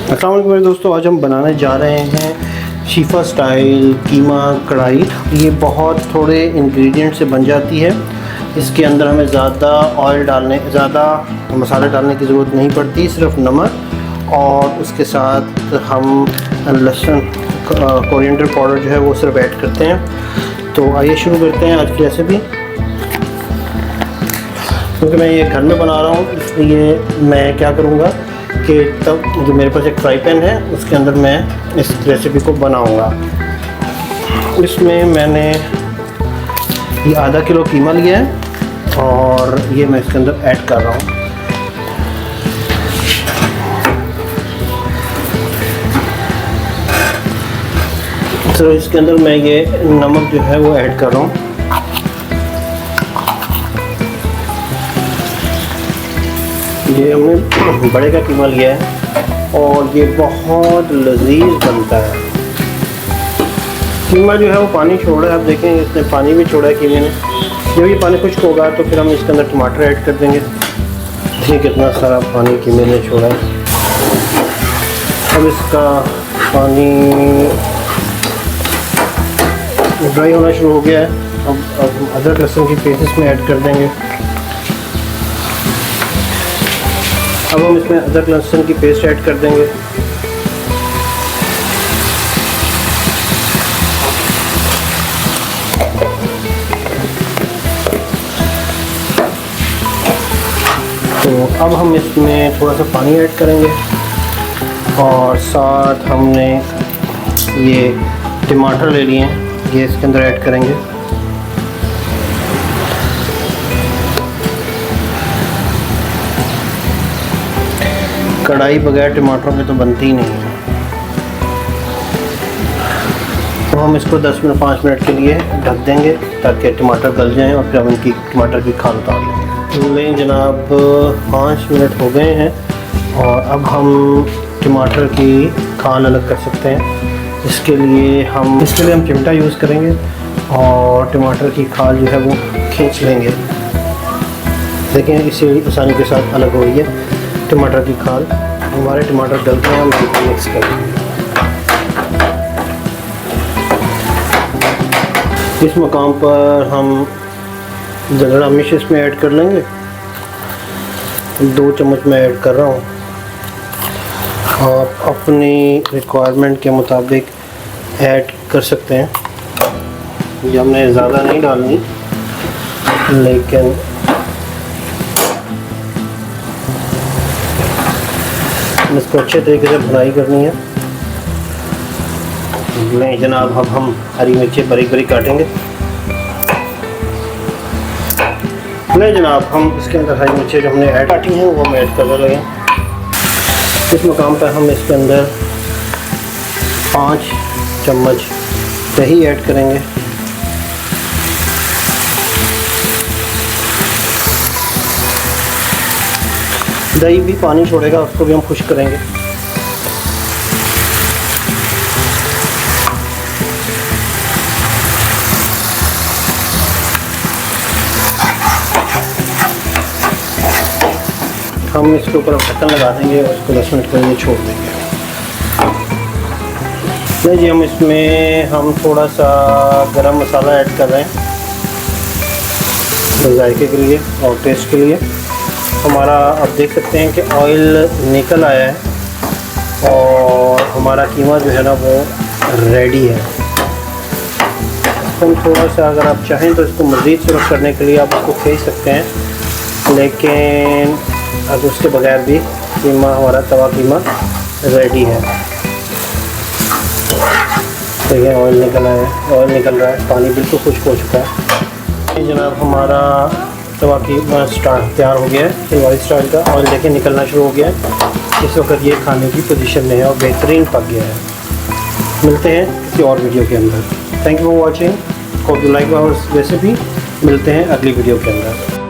अस्सलाम वालेकुम मेरे दोस्तों, आज हम बनाने जा रहे हैं शीफ़ा स्टाइल कीमा कढ़ाई। ये बहुत थोड़े इंग्रेडिएंट से बन जाती है। इसके अंदर हमें ज़्यादा ऑयल डालने, ज़्यादा मसाले डालने की ज़रूरत नहीं पड़ती, सिर्फ नमक और उसके साथ हम लहसुन कोरिएंडर पाउडर जो है वो सिर्फ ऐड करते हैं। तो आइए शुरू करते हैं आज की रेसिपी। क्योंकि मैं ये घर में बना रहा हूँ इसलिए मैं क्या करूँगा कि तब जो मेरे पास एक फ्राई पैन है उसके अंदर मैं इस रेसिपी को बनाऊंगा। इसमें मैंने ये आधा किलो कीमा लिया है और ये मैं इसके अंदर ऐड कर रहा हूँ। तो इसके अंदर मैं ये नमक जो है वो ऐड कर रहा हूँ। ये हमने बड़े का कीमा लिया है और ये बहुत लजीज बनता है। कीमा जो है वो पानी छोड़ रहा है, आप देखें इसने पानी भी छोड़ा है कीमे ने। जब ये पानी खुश्क होगा तो फिर हम इसके अंदर टमाटर ऐड कर देंगे। देखिए कितना सारा पानी कीमे ने छोड़ा है। अब इसका पानी ड्राई होना शुरू हो गया है। अब अदरक लहसुन की पेस्ट इसमें ऐड कर देंगे। अब हम इसमें अदरक लहसुन की पेस्ट ऐड कर देंगे। तो अब हम इसमें थोड़ा सा पानी ऐड करेंगे और साथ हमने ये टमाटर ले लिए हैं, ये इसके अंदर ऐड करेंगे। कढ़ाई बगैर टमाटरों के तो बनती ही नहीं है। तो हम इसको 5 मिनट के लिए ढक देंगे ताकि टमाटर गल जाएं और फिर हम इनकी टमाटर की खाल उतार लेंगे। लें जनाब, 5 मिनट हो गए हैं और अब हम टमाटर की खाल अलग कर सकते हैं। इसके लिए हम चिमटा यूज़ करेंगे और टमाटर की खाल जो है वो खींच लेंगे। देखें इसी आसानी के साथ अलग हो रही है टमाटर की खाल। हमारे टमाटर गल गए हैं, हम इसको मिक्स कर देंगे। इस मकाम पर हम ज़रा मिर्च इसमें ऐड कर लेंगे। 2 चम्मच मैं ऐड कर रहा हूँ। आप अपनी रिक्वायरमेंट के मुताबिक ऐड कर सकते हैं। ये हमने ज़्यादा नहीं डालनी, लेकिन इसको अच्छे तरीके से भुनाई करनी है। नहीं जनाब, अब हम हरी मिर्चें बारीक बारीक काटेंगे। नहीं जनाब, हम इसके अंदर हरी मिर्चें जो हमने ऐड काटी हैं वो हम ऐड कर रहे हैं। इस मकाम पर हम इसके अंदर 5 चम्मच दही ऐड करेंगे। दही भी पानी छोड़ेगा, उसको भी हम खुश्क करेंगे। हम इसके ऊपर ढक्कन लगा देंगे और इसको 10 मिनट के लिए छोड़ देंगे। नहीं जी, हम इसमें थोड़ा सा गरम मसाला ऐड कर रहे हैं जायके के लिए और टेस्ट के लिए। हमारा आप देख सकते हैं कि ऑयल निकल आया है और हमारा कीमा जो है ना वो रेडी है। हम थोड़ा सा, अगर आप चाहें तो इसको मज़ीद सुरख करने के लिए आप इसको खींच सकते हैं, लेकिन अब उसके बगैर भी हमारा तवा कीमा रेडी है। देखिए ऑयल निकल आया है, ऑयल निकल रहा है, पानी बिल्कुल खुश्क हो चुका है। जनाब, हमारा तवा कीमा तैयार हो गया है हलवाई स्टाइल का। ऑयल देखिए निकलना शुरू हो गया है। इस वक्त ये खाने की पोजीशन में है और बेहतरीन पक गया है। मिलते हैं किसी और वीडियो के अंदर। Thank you for watching. Hope you like our recipe. मिलते हैं अगली वीडियो के अंदर।